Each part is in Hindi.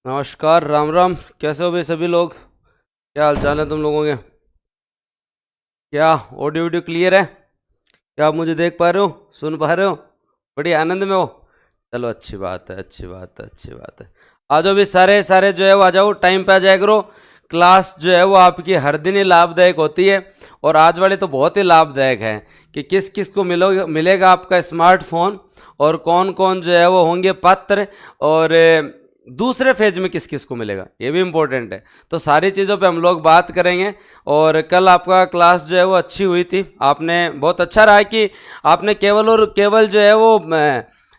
नमस्कार, राम राम। कैसे हो भाई सभी लोग? क्या हाल चाल है तुम लोगों के? क्या ऑडियो वीडियो क्लियर है? क्या आप मुझे देख पा रहे हो, सुन पा रहे हो? बड़ी आनंद में हो? चलो, अच्छी बात है, अच्छी बात है, अच्छी बात है। आ जाओ भी, सारे सारे जो है वो आ जाओ, टाइम पे आ जाया करो। क्लास जो है वो आपकी हर दिन ही लाभदायक होती है, और आज वाली तो बहुत ही लाभदायक है कि किस किस को मिलेगा आपका स्मार्टफोन, और कौन कौन जो है वो होंगे पात्र, और दूसरे फेज में किस किस को मिलेगा, ये भी इम्पोर्टेंट है। तो सारी चीज़ों पे हम लोग बात करेंगे। और कल आपका क्लास जो है वो अच्छी हुई थी, आपने बहुत अच्छा रहा कि आपने केवल और केवल जो है वो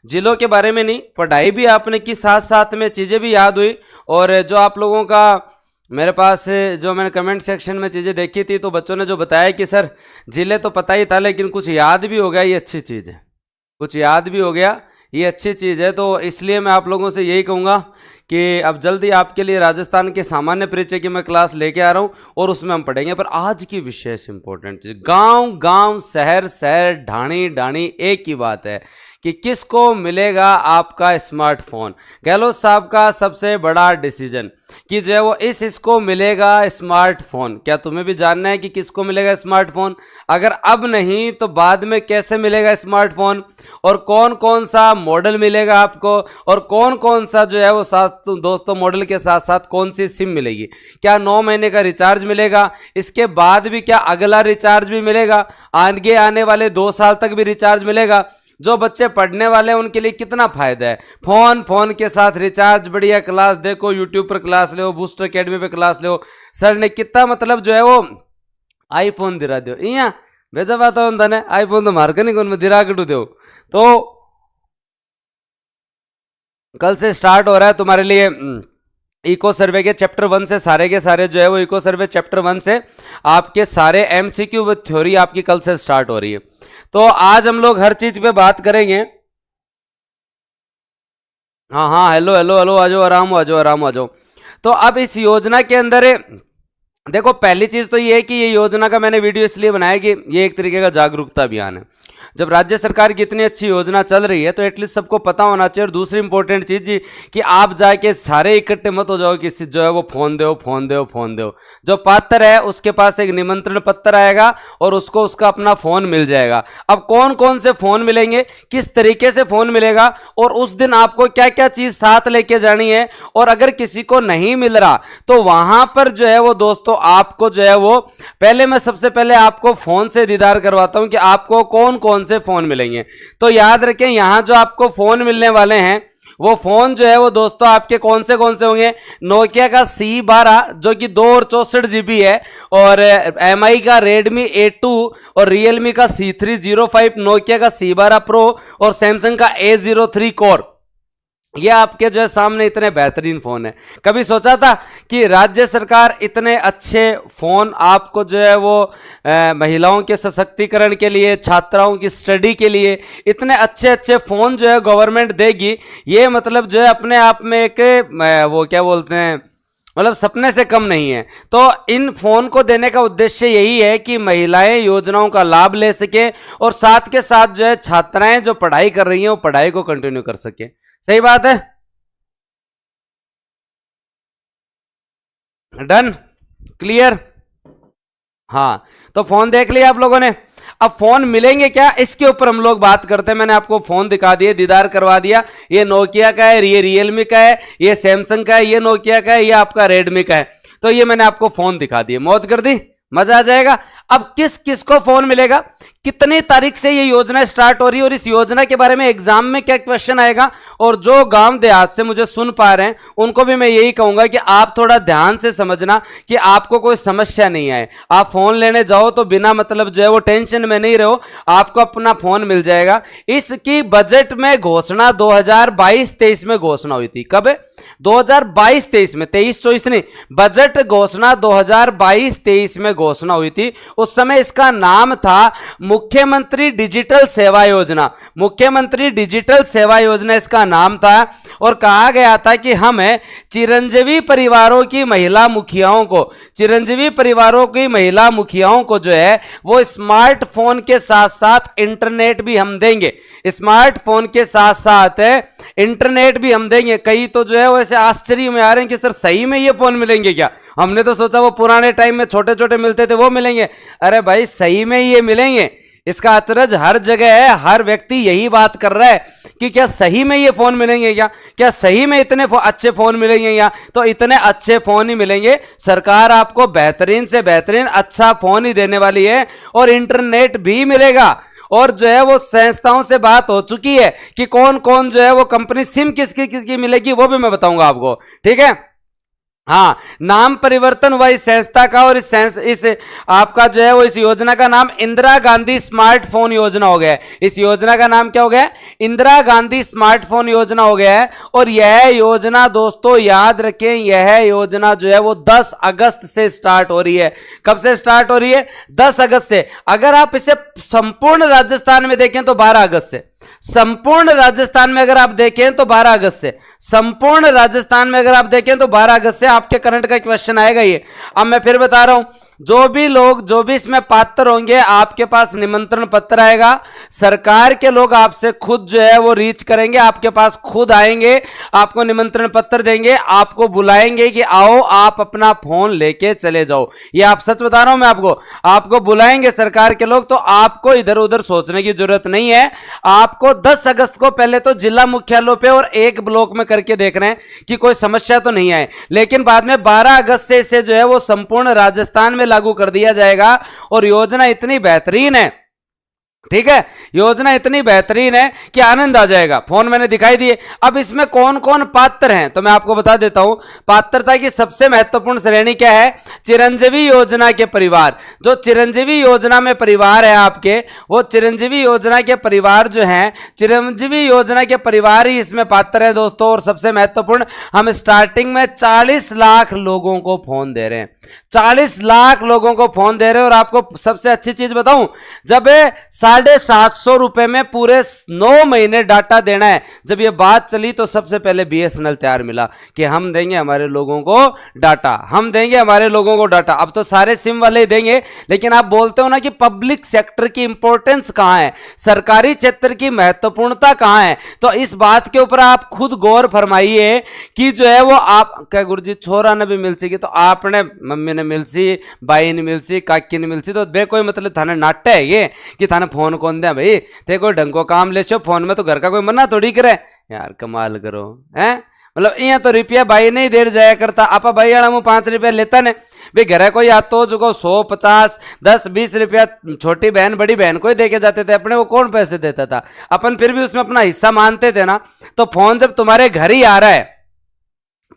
जिलों के बारे में नहीं, पढ़ाई भी आपने की, साथ साथ में चीज़ें भी याद हुई। और जो आप लोगों का मेरे पास जो मैंने कमेंट सेक्शन में चीज़ें देखी थी, तो बच्चों ने जो बताया कि सर जिले तो पता ही था लेकिन कुछ याद भी हो गया, ये अच्छी चीज़ है। कुछ याद भी हो गया, ये अच्छी चीज़ है। तो इसलिए मैं आप लोगों से यही कहूँगा कि अब जल्दी आपके लिए राजस्थान के सामान्य परिचय की मैं क्लास लेके आ रहा हूँ, और उसमें हम पढ़ेंगे। पर आज की विशेष इंपॉर्टेंट चीज़, गांव गांव शहर शहर ढाणी ढाणी एक ही बात है कि किसको मिलेगा आपका स्मार्टफोन। गहलोत साहब का सबसे बड़ा डिसीजन कि जो है वो इसको मिलेगा स्मार्टफोन। क्या तुम्हें भी जानना है कि किसको मिलेगा स्मार्टफोन? अगर अब नहीं तो बाद में कैसे मिलेगा स्मार्टफोन, और कौन कौन सा मॉडल मिलेगा आपको, और कौन कौन सा जो है वो साथ दोस्तों मॉडल के साथ साथ कौन सी सिम मिलेगी? क्या 9 महीने का रिचार्ज मिलेगा? इसके बाद भी क्या अगला रिचार्ज भी मिलेगा? आगे आने वाले 2 साल तक भी रिचार्ज मिलेगा? जो बच्चे पढ़ने वाले हैं उनके लिए कितना फायदा है। फोन के साथ रिचार्ज, बढ़िया क्लास देखो, यूट्यूब पर क्लास लो, बूस्टर अकेडमी पे क्लास लो। सर ने कितना मतलब जो है वो आईफोन दिरा दो, इया भेजा बात है, आईफोन तो मार्क नहीं कौन दिरा कटू दो। तो कल से स्टार्ट हो रहा है तुम्हारे लिए इको सर्वे के चैप्टर 1 से सारे के सारे जो है वो इको सर्वे चैप्टर 1 से आपके सारे एमसीक्यू विद थ्योरी आपकी कल से स्टार्ट हो रही है। तो आज हम लोग हर चीज पे बात करेंगे। हाँ हाँ, हेलो हेलो हेलो, आ जाओ, आराम आ जाओ, आराम आ जाओ। तो अब इस योजना के अंदर देखो, पहली चीज तो ये है कि ये योजना का मैंने वीडियो इसलिए बनाया कि ये एक तरीके का जागरूकता अभियान है। जब राज्य सरकार की इतनी अच्छी योजना चल रही है तो एटलीस्ट सबको पता होना चाहिए। और दूसरी इंपॉर्टेंट चीज जी कि आप जाके सारे इकट्ठे मत हो जाओ कि जो है वो फोन दो फोन दो फोन दो। जो पात्र है उसके पास एक निमंत्रण पत्र आएगा और उसको उसका अपना फोन मिल जाएगा। अब कौन कौन से फोन मिलेंगे, किस तरीके से फोन मिलेगा, और उस दिन आपको क्या क्या चीज साथ लेके जानी है, और अगर किसी को नहीं मिल रहा तो वहां पर जो है वो दोस्तों आपको जो है वो पहले मैं सबसे पहले आपको फोन से दीदार करवाता हूं कि आपको कौन कौन से फोन मिलेंगे। तो याद रखें, यहां जो आपको फोन मिलने वाले हैं वो फोन जो है वो दोस्तों आपके कौन से होंगे? नोकिया का C12 जो कि 2 और 64 GB है, और MI का Redmi A2, और Realme का C305, नोकिया का C12 Pro, और सैमसंग का A03 कोर। ये आपके जो है सामने इतने बेहतरीन फोन है। कभी सोचा था कि राज्य सरकार इतने अच्छे फोन आपको जो है वो महिलाओं के सशक्तिकरण के लिए, छात्राओं की स्टडी के लिए इतने अच्छे अच्छे फोन जो है गवर्नमेंट देगी? ये मतलब जो है अपने आप में एक वो क्या बोलते हैं, मतलब सपने से कम नहीं है। तो इन फोन को देने का उद्देश्य यही है कि महिलाएं योजनाओं का लाभ ले सके, और साथ के साथ जो है छात्राएं जो पढ़ाई कर रही हैं वो पढ़ाई को कंटिन्यू कर सके। सही बात है? डन? क्लियर? हाँ, तो फोन देख लिया आप लोगों ने। अब फोन मिलेंगे क्या, इसके ऊपर हम लोग बात करते हैं। मैंने आपको फोन दिखा दिए, दीदार करवा दिया। ये नोकिया का है, ये रियलमी का है, ये सैमसंग का है, ये नोकिया का है, ये आपका रेडमी का है। तो ये मैंने आपको फोन दिखा दिए, मौज कर दी, मजा आ जाएगा। अब किस किस को फोन मिलेगा, कितनी तारीख से ये योजना स्टार्ट हो रही है, और इस योजना के बारे में एग्जाम में क्या क्वेश्चन आएगा। और जो गांव देहात से मुझे सुन पा रहे हैं उनको भी मैं यही कहूंगा कि आप थोड़ा ध्यान से समझना कि आपको कोई समस्या नहीं आए। आप फोन लेने जाओ तो बिना मतलब जो है वो टेंशन में नहीं रहो, आपको अपना फोन मिल जाएगा। इसकी बजट में घोषणा 2022-23 में घोषणा हुई थी। कब? 2022-23 में, 23-24 नहीं, बजट घोषणा 2022-23 में घोषणा हुई थी। उस समय इसका नाम था मुख्यमंत्री डिजिटल सेवा योजना, मुख्यमंत्री डिजिटल सेवा योजना इसका नाम था। और कहा गया था कि हमें चिरंजीवी परिवारों की महिला मुखियाओं को, चिरंजीवी परिवारों की महिला मुखियाओं को जो है वो स्मार्टफोन के साथ साथ इंटरनेट भी हम देंगे, स्मार्टफोन के साथ साथ इंटरनेट भी हम देंगे। कई तो जो है वो ऐसे आश्चर्य में आ रहे हैं कि सर सही में ये फोन मिलेंगे क्या? हमने तो सोचा वो पुराने टाइम में छोटे छोटे मिलते थे वो मिलेंगे। अरे भाई सही में ये मिलेंगे। इसका अचरज हर जगह है, हर व्यक्ति यही बात कर रहा है कि क्या सही में ये फोन मिलेंगे क्या सही में इतने अच्छे फोन मिलेंगे क्या? तो इतने अच्छे फोन ही मिलेंगे। सरकार आपको बेहतरीन से बेहतरीन अच्छा फोन ही देने वाली है और इंटरनेट भी मिलेगा। और जो है वो संस्थाओं से बात हो चुकी है कि कौन कौन जो है वो कंपनी सिम किसकी किसकी मिलेगी वो भी मैं बताऊंगा आपको, ठीक है। हाँ, नाम परिवर्तन हुआ इस संस्था का और इस आपका जो है वो इस योजना का नाम इंदिरा गांधी स्मार्टफोन योजना हो गया है। इस योजना का नाम क्या हो गया? इंदिरा गांधी स्मार्टफोन योजना हो गया है। और यह योजना दोस्तों याद रखें, यह योजना जो है वो 10 अगस्त से स्टार्ट हो रही है। कब से स्टार्ट हो रही है? 10 अगस्त से। अगर आप इसे संपूर्ण राजस्थान में देखें तो 12 अगस्त से, संपूर्ण राजस्थान में अगर आप देखें तो 12 अगस्त से, संपूर्ण राजस्थान में अगर आप देखें तो 12 अगस्त से आपके करंट का क्वेश्चन आएगा ये। अब मैं फिर बता रहा हूं, जो भी लोग जो भी इसमें पात्र होंगे आपके पास निमंत्रण पत्र आएगा। सरकार के लोग आपसे खुद जो है वो रीच करेंगे, आपके पास खुद आएंगे, आपको निमंत्रण पत्र देंगे, आपको बुलाएंगे कि आओ आप अपना फोन लेके चले जाओ। ये आप सच बता रहा हूं मैं आपको बुलाएंगे सरकार के लोग। तो आपको इधर उधर सोचने की जरूरत नहीं है। आपको 10 अगस्त को पहले तो जिला मुख्यालयों पे और एक ब्लॉक में करके देख रहे हैं कि कोई समस्या तो नहीं आए, लेकिन बाद में 12 अगस्त से इसे जो है वो संपूर्ण राजस्थान में लागू कर दिया जाएगा। और योजना इतनी बेहतरीन है, ठीक है, योजना इतनी बेहतरीन है कि आनंद आ जाएगा। फोन मैंने दिखाई दिए। अब इसमें कौन कौन पात्र हैं तो मैं आपको बता देता हूं। पात्रता की सबसे महत्वपूर्ण श्रेणी क्या है? चिरंजीवी योजना के परिवार। जो चिरंजीवी योजना में परिवार है आपके, वो चिरंजीवी योजना के परिवार जो हैं, चिरंजीवी योजना के परिवार ही इसमें पात्र है दोस्तों। और सबसे महत्वपूर्ण, हम स्टार्टिंग में 40 लाख लोगों को फोन दे रहे हैं, 40 लाख लोगों को फोन दे रहे हैं। और आपको सबसे अच्छी चीज बताऊं, जब 750 रुपए में पूरे 9 महीने डाटा देना है, जब ये बात चली तो सबसे पहले बीएसएनएल तैयार मिला कि हम देंगे हमारे लोगों को डाटा, हम देंगे हमारे लोगों को डाटा। अब तो सारे सिम वाले ही देंगे, लेकिन आप बोलते हो ना कि पब्लिक सेक्टर की इंपॉर्टेंस कहां है, सरकारी क्षेत्र की महत्वपूर्णता कहां है, तो इस बात के ऊपर आप खुद गौर फरमाइए कि जो है वो आप क्या गुरुजी छोरा ने भी मिलसी की, तो आपने मम्मी ने मिलसी, बाई ने मिलसी, काकी ने मिलसी, तो बे कोई मतलब थाने नाट्य है ये कि थाने फोन कौन दे भाई, ते कोई ढंग को काम ले फोन में, तो घर का कोई मना थोड़ी करे यार, कमाल करो हैं। मतलब यहाँ तो रुपया भाई नहीं देर जाया करता, आप भाई वाला मुँह 5 रुपया लेता ने भाई, घर कोई आता हो जो 100, 50, 10, 20 रुपया छोटी बहन बड़ी बहन को ही देके जाते थे, अपने वो कौन पैसे देता था, अपन फिर भी उसमें अपना हिस्सा मानते थे ना। तो फोन जब तुम्हारे घर ही आ रहा है,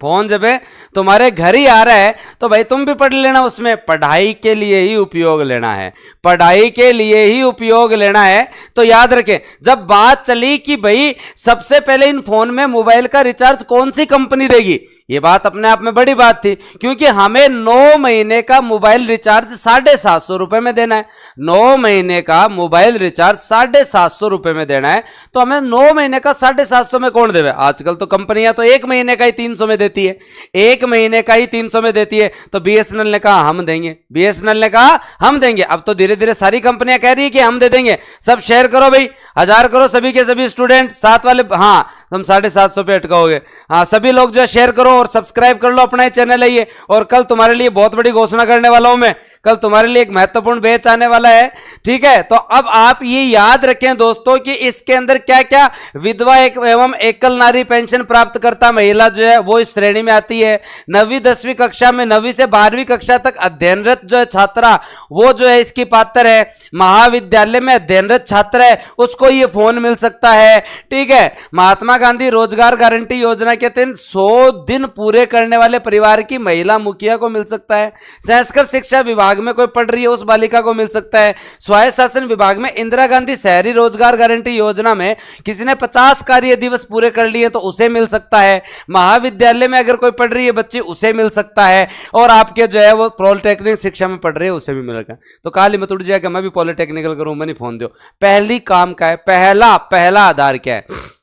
फोन जब है तुम्हारे घर ही आ रहा है, तो भाई तुम भी पढ़ लेना, उसमें पढ़ाई के लिए ही उपयोग लेना है, पढ़ाई के लिए ही उपयोग लेना है। तो याद रखें, जब बात चली कि भाई सबसे पहले इन फोन में मोबाइल का रिचार्ज कौन सी कंपनी देगी, ये बात अपने आप में बड़ी बात थी, क्योंकि हमें 9 महीने का मोबाइल रिचार्ज 750 रुपए में देना है। 9 महीने का मोबाइल रिचार्ज 750 रुपए में देना है, तो हमें 9 महीने का 750 में कौन देवे? आजकल तो कंपनियां तो 1 महीने का ही 300 में देती है, 1 महीने का ही 300 में देती है। तो बीएसएनएल ने कहा हम देंगे, बीएसएनएल ने कहा हम देंगे। अब तो धीरे धीरे सारी कंपनियां कह रही है कि हम दे देंगे। सब शेयर करो भाई, 1000 करो सभी के सभी स्टूडेंट, साथ वाले, हाँ तुम 750 पे अटकाओगे, हाँ सभी लोग जो शेयर करो और सब्सक्राइब कर लो, अपना ही चैनल है ये। और कल तुम्हारे लिए बहुत बड़ी घोषणा करने वाला हूं मैं, कल तुम्हारे लिए एक महत्वपूर्ण बैच आने वाला है, ठीक है। तो अब आप ये याद रखें दोस्तों कि इसके अंदर क्या क्या विधवा एवं एकल नारी पेंशन प्राप्त करता महिला जो है वो इस श्रेणी में आती है। 9वीं 10वीं कक्षा में 9वीं से 12वीं कक्षा तक अध्ययनरत जो है छात्रा, वो जो है इसकी पात्र है। महाविद्यालय में अध्ययनरत छात्र है, उसको ये फोन मिल सकता है, ठीक है। महात्मा महात्मा गांधी रोजगार गारंटी योजना के तहत 100 दिन पूरे करने वाले परिवार की महिला मुखिया को मिल सकता है। संस्कृत शिक्षा विभाग में कोई पढ़ रही है उस बालिका को मिल सकता है। स्वायत्त शासन विभाग में इंदिरा गांधी शहरी रोजगार गारंटी योजना में किसी ने 50 कार्य दिवस पूरे कर लिए तो उसे मिल सकता है। महाविद्यालय में अगर कोई पढ़ रही है बच्ची उसे मिल सकता है। और आपके जो है वो पॉलिटेक्निक शिक्षा में पढ़ रहे हैं उसे भी मिलेगा। तो काली मत उड़ जाएगा मैं भी पॉलिटेक्निकल करूं, मैं नहीं फोन दो। पहली काम का है, पहला आधार क्या है?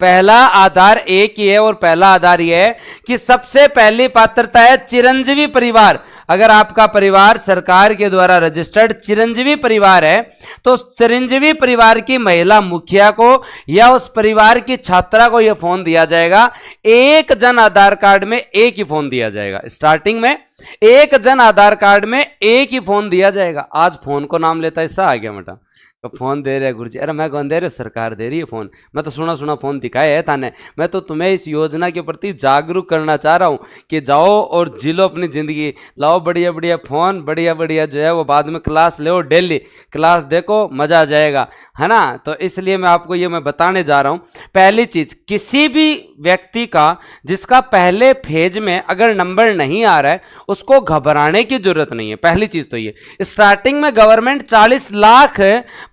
पहला आधार एक ही है और पहला आधार यह है कि सबसे पहली पात्रता है चिरंजीवी परिवार। अगर आपका परिवार सरकार के द्वारा रजिस्टर्ड चिरंजीवी परिवार है तो चिरंजीवी परिवार की महिला मुखिया को या उस परिवार की छात्रा को यह फोन दिया जाएगा। एक जन आधार कार्ड में एक ही फोन दिया जाएगा। स्टार्टिंग में एक जन आधार कार्ड में एक ही फोन दिया जाएगा। आज फोन को नाम लेता हिस्सा आ गया बेटा, तो फोन दे रहे गुरुजी। अरे मैं कौन दे रहे, सरकार दे रही है फोन। मैं तो सुना फोन दिखाया है थाने। मैं तो तुम्हें इस योजना के प्रति जागरूक करना चाह रहा हूं कि जाओ और जी लो अपनी जिंदगी, लाओ बढ़िया बढ़िया फोन, बढ़िया बढ़िया जो है वो बाद में क्लास लो, डेली क्लास देखो, मजा आ जाएगा, है ना। तो इसलिए मैं आपको ये मैं बताने जा रहा हूं। पहली चीज, किसी भी व्यक्ति का जिसका पहले फेज में अगर नंबर नहीं आ रहा है उसको घबराने की जरूरत नहीं है। पहली चीज तो ये, स्टार्टिंग में गवर्नमेंट 40 लाख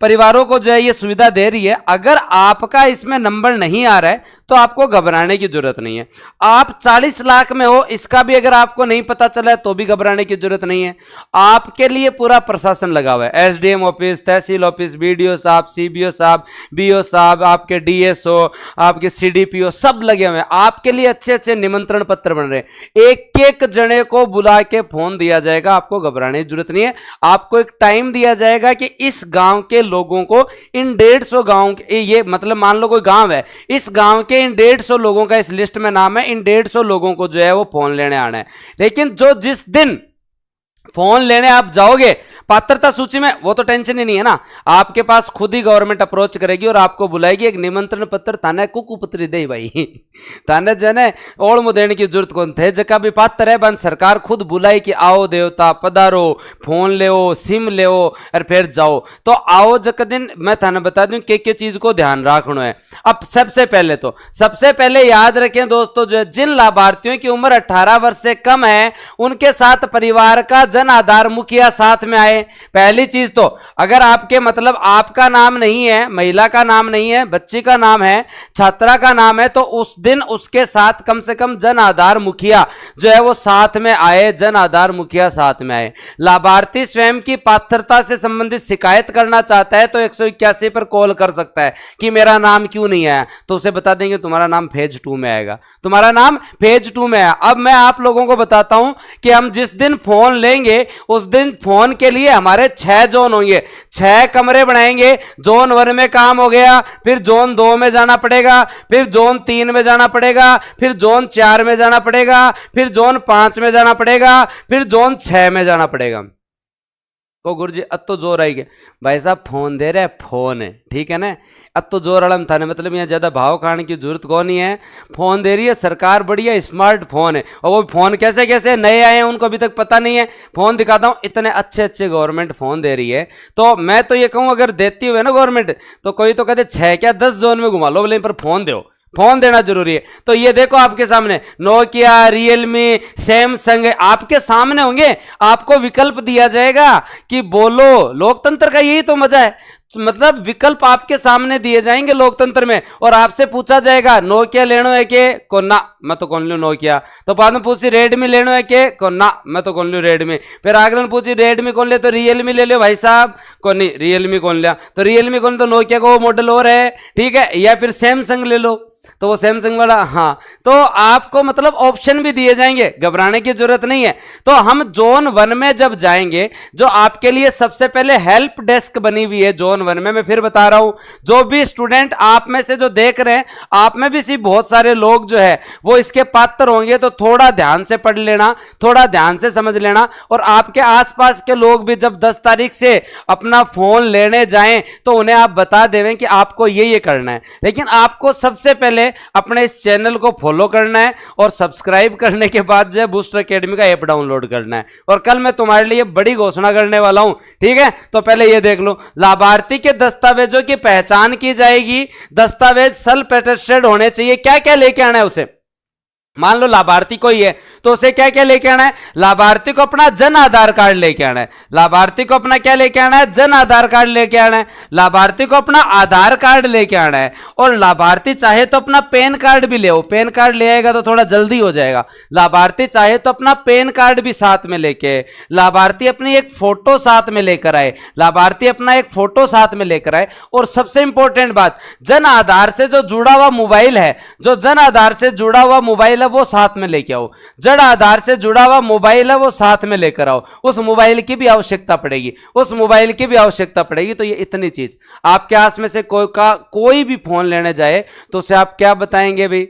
परिवारों को जो है ये सुविधा दे रही है। अगर आपका इसमें नंबर नहीं आ रहा है तो आपको घबराने की जरूरत नहीं है। आप 40 लाख में हो, इसका भी अगर आपको नहीं पता चला है तो भी घबराने की जरूरत नहीं है। आपके लिए पूरा प्रशासन लगा हुआ है, एसडीएम ऑफिस, तहसील ऑफिस, बीडीओ साहब, सीबीओ साहब, बीओ साहब, आपके डीएसओ, आपके सीडीपीओ सब लगे हुए हैं। आपके लिए अच्छे अच्छे निमंत्रण पत्र बन रहे हैं। एक एक जने को बुला के फोन दिया जाएगा, आपको घबराने की जरूरत नहीं है। आपको एक टाइम दिया जाएगा कि इस गांव के लोगों को, इन 150 गांव, ये मतलब मान लो कोई गांव है, इस गांव के इन 150 लोगों का इस लिस्ट में नाम है, इन 150 लोगों को जो है वो फोन लेने आना है। लेकिन जो जिस दिन फोन लेने आप जाओगे पात्रता सूची में, वो तो टेंशन ही नहीं है ना। आपके पास खुद ही गवर्नमेंट अप्रोच करेगी और आपको बुलाएगी, एक निमंत्रण पत्र थाने कुकुपत्री दे भाई थाने जने ओढ़ मु देने की जरूरत कौन थे। जका भी पात्र है बन सरकार खुद बुलाई कि आओ देवता पधारो, फोन ले, सिम ले और फिर जाओ। तो आओ जक दिन मैं थाने बता दूं के चीज को ध्यान रखना है। अब सबसे पहले याद रखें दोस्तों, जो जिन लाभार्थियों की उम्र 18 वर्ष से कम है उनके साथ परिवार का जन आधार मुखिया साथ में आए। पहली चीज तो, अगर आपके मतलब आपका नाम नहीं है, महिला का नाम नहीं है, बच्ची का नाम है, छात्रा का नाम है, तो उस दिन उसके साथ कम से कम जन आधार मुखिया जो है वो साथ में आए, जन आधार मुखिया साथ में आए। लाभार्थी स्वयं की पात्रता से संबंधित शिकायत करना चाहता है तो 181 पर कॉल कर सकता है कि मेरा नाम क्यों नहीं आया, तो उसे बता देंगे तुम्हारा नाम फेज 2 में आएगा, तुम्हारा नाम फेज 2 में आया। अब मैं आप लोगों को बताता हूं कि हम जिस दिन फोन लेंगे उस दिन फोन के लिए हमारे 6 जोन होंगे, 6 कमरे बनाएंगे। जोन 1 में काम हो गया, फिर जोन 2 में जाना पड़ेगा, फिर जोन 3 में जाना पड़ेगा, फिर जोन 4 में जाना पड़ेगा, फिर जोन 5 में जाना पड़ेगा, फिर जोन 6 में जाना पड़ेगा। तो गुरुजी अब तो जोर आएगी भाई साहब, फोन दे रहे फोन है, ठीक है ना। अब तो जोर अड़म था, मतलब यहाँ ज्यादा भाव खाने की जरूरत कौन ही है। फोन दे रही है सरकार, बढ़िया स्मार्ट फोन है। और वो फोन कैसे कैसे नए आए हैं उनको अभी तक पता नहीं है। फोन दिखाता हूँ, इतने अच्छे अच्छे गवर्नमेंट फोन दे रही है। तो मैं तो ये कहूँ अगर देती हुए ना गवर्नमेंट, तो कोई तो कहते 6 क्या 10 जोन में घुमा लो, बोले पर फोन दो, फोन देना जरूरी है। तो ये देखो आपके सामने नोकिया, रियलमी, सैमसंग आपके सामने होंगे। आपको विकल्प दिया जाएगा कि बोलो, लोकतंत्र का यही तो मजा है, मतलब विकल्प आपके सामने दिए जाएंगे लोकतंत्र में, और आपसे पूछा जाएगा नोकिया लेनो है के को ना, मैं तो कौन लू नोकिया। तो बाद में पूछी रेडमी लेनो है के को ना, मैं तो कौन लू रेडमी। फिर आगे पूछी रेडमी कौन ले, तो रियलमी ले लो भाई साहब, को नहीं रियलमी कौन लिया, तो रियलमी कौन, तो नोकिया को मॉडल और है, ठीक है। या फिर सैमसंग ले लो, तो वो सैमसंग वाला, हाँ। तो आपको मतलब ऑप्शन भी दिए जाएंगे, घबराने की जरूरत नहीं है। तो हम जोन 1 में जब जाएंगे, जो आपके लिए सबसे पहले हेल्प डेस्क बनी हुई है जोन 1 में, मैं फिर बता रहा हूं, जो भी स्टूडेंट आप में से जो देख रहे हैं, आप में भी सिर्फ बहुत सारे लोग जो है वो इसके पात्र होंगे, तो थोड़ा ध्यान से पढ़ लेना, थोड़ा ध्यान से समझ लेना। और आपके आसपास के लोग भी जब 10 तारीख से अपना फोन लेने जाएं तो उन्हें आप बता देवें कि आपको ये करना है। लेकिन आपको सबसे पहले पहले अपने इस चैनल को फॉलो करना है और सब्सक्राइब करने के बाद जो है बूस्टर एकेडमी का ऐप डाउनलोड करना है। और कल मैं तुम्हारे लिए बड़ी घोषणा करने वाला हूं, ठीक है? तो पहले ये देख लो, लाभार्थी के दस्तावेजों की पहचान की जाएगी, दस्तावेज सेल्फ अटेस्टेड होने चाहिए। क्या क्या लेके आना है उसे? मान लो लाभार्थी कोई है तो उसे क्या क्या लेके आना है? लाभार्थी को अपना जन आधार कार्ड लेके आना है। लाभार्थी को अपना क्या लेके आना है? जन आधार कार्ड लेके आना है। लाभार्थी को अपना आधार कार्ड लेके आना है। और लाभार्थी चाहे तो अपना पैन कार्ड भी ले आओ, पैन कार्ड ले आएगा तो थोड़ा जल्दी हो जाएगा। लाभार्थी चाहे तो अपना पैन कार्ड भी साथ में लेके, लाभार्थी अपनी एक फोटो साथ में लेकर आए, लाभार्थी अपना एक फोटो साथ में लेकर आए। और सबसे इंपॉर्टेंट बात, जन आधार से जो जुड़ा हुआ मोबाइल है, जो जन आधार से जुड़ा हुआ मोबाइल वो साथ में लेके आओ। जन आधार से जुड़ा हुआ मोबाइल है वो साथ में लेकर आओ। उस मोबाइल की भी आवश्यकता पड़ेगी, उस मोबाइल की भी आवश्यकता पड़ेगी। तो ये इतनी चीज आपके आस में से कोई भी फोन लेने जाए तो उसे आप क्या बताएंगे भाई?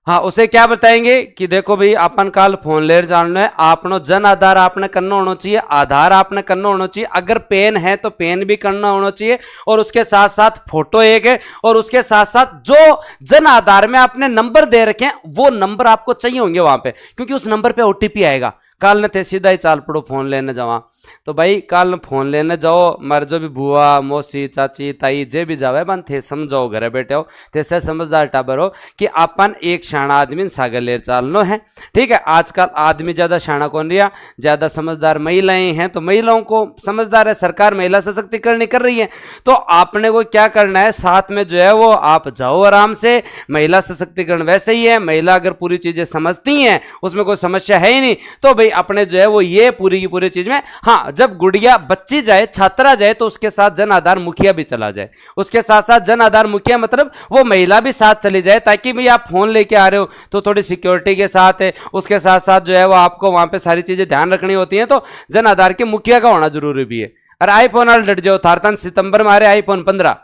हाँ, उसे क्या बताएंगे कि देखो भाई अपन काल फोन ले जाना है, आपनो जन आधार आपने करना होना चाहिए, आधार आपने करना होना चाहिए, अगर पेन है तो पेन भी करना होना चाहिए, और उसके साथ साथ फोटो एक है, और उसके साथ साथ जो जन आधार में आपने नंबर दे रखे हैं वो नंबर आपको चाहिए होंगे वहां पे, क्योंकि उस नंबर पे ओटीपी आएगा। काल ने थे सीधा ही चाल पड़ो फोन लेने जावा। तो भाई काल फोन लेने जाओ, मारे जो भी बुआ मौसी चाची ताई जे भी जावे बन थे समझाओ, घरे बैठे हो थे से समझदार टाबर हो कि अपन एक शाना आदमी सागर ले चालनो है, ठीक है? आजकल आदमी ज्यादा शाना कौन रिया, ज्यादा समझदार महिलाएं हैं, तो महिलाओं को समझदार है, सरकार महिला सशक्तिकरण कर रही है। तो आपने को क्या करना है, साथ में जो है वो आप जाओ आराम से। महिला सशक्तिकरण वैसे ही है, महिला अगर पूरी चीजें समझती हैं, उसमें कोई समस्या है ही नहीं, तो भाई अपने जो है वो ये पूरी की पूरी चीज में, हाँ जब गुड़िया बच्ची जाए, छात्रा जाए, तो उसके साथ जन आधार मुखिया भी चला जाए, उसके साथ साथ जन आधार मुखिया मतलब वो महिला भी साथ चली जाए, ताकि भाई आप फोन लेके आ रहे हो तो थोड़ी सिक्योरिटी के साथ है, उसके साथ साथ जो है वो आपको वहां पे सारी चीजें ध्यान रखनी होती हैं, तो जन आधार के मुखिया का होना जरूरी भी है। अरे आईफोन वाले डट जाओ, थारतन सितंबर में आ रहे आईफोन 15,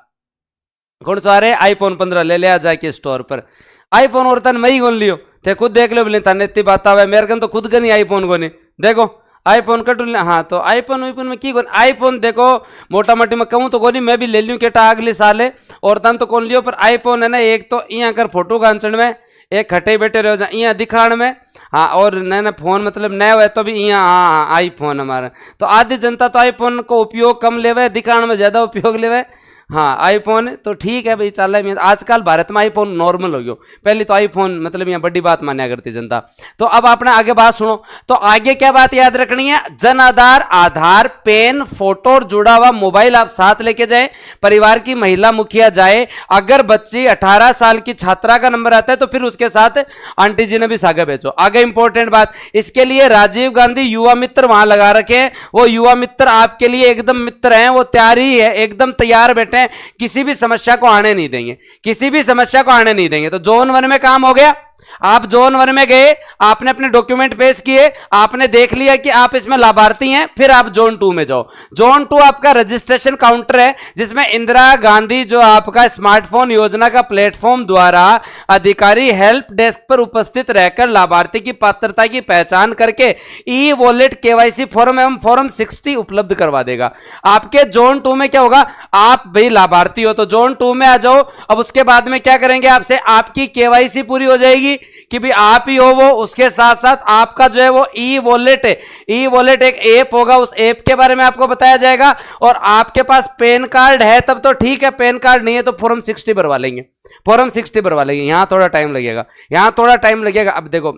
कौन सा आ रहे? आईफोन 15 ले ले आ जाके स्टोर पर। आईफोन और तन मई गोन लियो थे, खुद देख लो बोले तन इतनी बात आवे, मेरे कन तो खुद का नहीं आईफोन को नहीं, देखो आईफोन कट। हाँ तो आईफोन वाईफोन में की कौन आईफोन, देखो मोटा मोटी में कहूँ तो कोनी, मैं भी ले लूँ केटा अगले साल है, और तन तो कौन लियो, पर आईफोन है ना, एक तो यहाँ कर फोटो खांचन में, एक खटे बैठे रहो जा यहाँ दिखाण में, हाँ, और नया फोन मतलब नया हुआ तो भी यहाँ, हाँ आईफोन हमारा। तो आधी जनता तो आईफोन को उपयोग कम लेवे, दिखाण में ज्यादा उपयोग लेवे। हाँ आईफोन तो ठीक है भाई, चल रहा है। आजकल भारत में आईफोन नॉर्मल हो गयो, पहले तो आईफोन मतलब यहाँ बड़ी बात मान्या करती जनता। तो अब आपने आगे बात सुनो, तो आगे क्या बात याद रखनी है? जन आधार, आधार, पेन, फोटो और जुड़ा हुआ मोबाइल आप साथ लेके जाए। परिवार की महिला मुखिया जाए, अगर बच्ची 18 साल की छात्रा का नंबर आता है तो फिर उसके साथ आंटी जी ने भी सागे भेजो। आगे इंपॉर्टेंट बात, इसके लिए राजीव गांधी युवा मित्र वहां लगा रखे, वो युवा मित्र आपके लिए एकदम मित्र हैं, वो तैयार ही है, एकदम तैयार बैठे, किसी भी समस्या को आने नहीं देंगे, किसी भी समस्या को आने नहीं देंगे। तो जोन 1 में काम हो गया, आप जोन 1 में गए, आपने अपने डॉक्यूमेंट पेश किए, आपने देख लिया कि आप इसमें लाभार्थी हैं, फिर आप जोन 2 में जाओ। जोन 2 आपका रजिस्ट्रेशन काउंटर है, जिसमें इंदिरा गांधी जो आपका स्मार्टफोन योजना का प्लेटफॉर्म द्वारा अधिकारी हेल्प डेस्क पर उपस्थित रहकर लाभार्थी की पात्रता की पहचान करके ई वॉलेट केवाईसी फॉर्म एवं फॉर्म 60 उपलब्ध करवा देगा। आपके जोन 2 में क्या होगा, आप भाई लाभार्थी हो तो जोन 2 में आ जाओ। अब उसके बाद में क्या करेंगे, आपसे आपकी केवाईसी पूरी हो जाएगी कि भी आप ही हो वो, उसके साथ साथ आपका जो है वो ई वॉलेट है, ई वॉलेट एक ऐप होगा, उस ऐप के बारे में आपको बताया जाएगा। और आपके पास पैन कार्ड है तब तो ठीक है, पैन कार्ड नहीं है तो फॉर्म 60 भरवा लेंगे, फॉर्म 60 भरवा लेंगे। यहां थोड़ा टाइम लगेगा, यहां थोड़ा टाइम लगेगा। अब देखो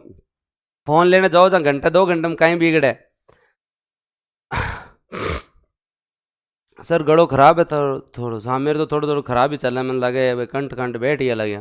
फोन लेने जाओ जहां घंटा 2 घंटे में कहीं बिगड़े सर गड़ो खराब है थोड़ा सा, मेरे तो थोड़ा खराब ही चल रहा है, मन लगे कंठ कंठ बैठ ही लगे,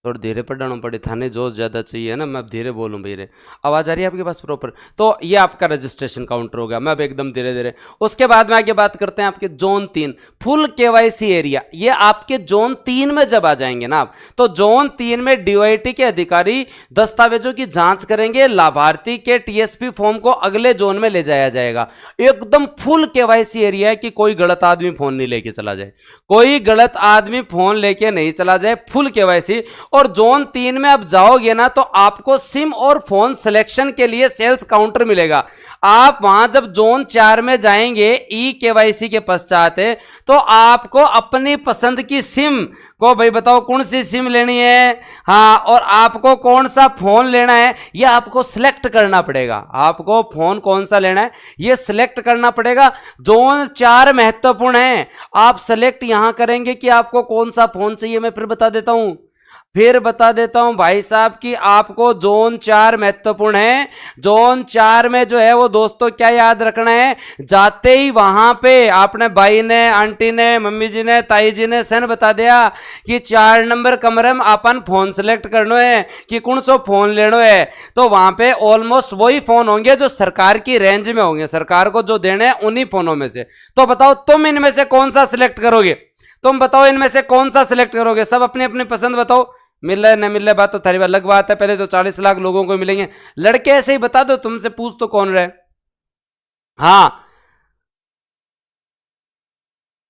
थोड़ा धीरे पढ़ना पड़े, थाने जोश ज़्यादा चाहिए ना, मैं अब धीरे बोलूँ भैया। आवाज़ आ रही है आपके पास प्रॉपर? तो ये आपका रजिस्ट्रेशन काउंटर हो गया, मैं अब एकदम धीरे धीरे। उसके बाद में आगे बात करते हैं आपके जोन 3 फुल केवाईसी एरिया। ये आपके जोन 3 में जब आ जाएंगे ना आप, तो जोन 3 में डीओआईटी के अधिकारी दस्तावेजों की जांच करेंगे, लाभार्थी के टीएसपी फॉर्म को अगले जोन में ले जाया जाएगा। एकदम फुल केवाईसी एरिया है कि कोई गलत आदमी फोन नहीं लेके चला जाए, कोई गलत आदमी फोन लेके नहीं चला जाए, फुल केवाईसी। और जोन 3 में अब जाओगे ना तो आपको सिम और फोन सिलेक्शन के लिए सेल्स काउंटर मिलेगा। आप वहां जब जोन 4 में जाएंगे ई केवाईसी के पश्चात तो आपको अपनी पसंद की सिम को भाई बताओ कौन सी सिम लेनी है, हाँ, और आपको कौन सा फोन लेना है यह आपको सिलेक्ट करना पड़ेगा। आपको फोन कौन सा लेना है यह सिलेक्ट करना पड़ेगा। जोन 4 महत्वपूर्ण है, आप सिलेक्ट यहां करेंगे कि आपको कौन सा फोन चाहिए। मैं फिर बता देता हूं भाई साहब कि आपको जोन 4 महत्वपूर्ण है। जोन 4 में जो है वो दोस्तों क्या याद रखना है, जाते ही वहां पे आपने भाई ने, आंटी ने, मम्मी जी ने, ताई जी ने सन बता दिया कि 4 नंबर कमरे में अपन फोन सिलेक्ट करना है कि कौन सा फोन लेना है, तो वहां पे ऑलमोस्ट वही फोन होंगे जो सरकार की रेंज में होंगे, सरकार को जो देने हैं उन्हीं फोनों में से। तो बताओ तुम इनमें से कौन सा सिलेक्ट करोगे, तुम बताओ इनमें से कौन सा सिलेक्ट करोगे। सब अपनी अपनी पसंद बताओ, मिल रहा है न मिल रहा है बात तो थारी अलग बात है। पहले तो 40 लाख लोगों को मिलेंगे, लड़के ऐसे ही बता दो, तुमसे पूछ तो कौन रहे। हाँ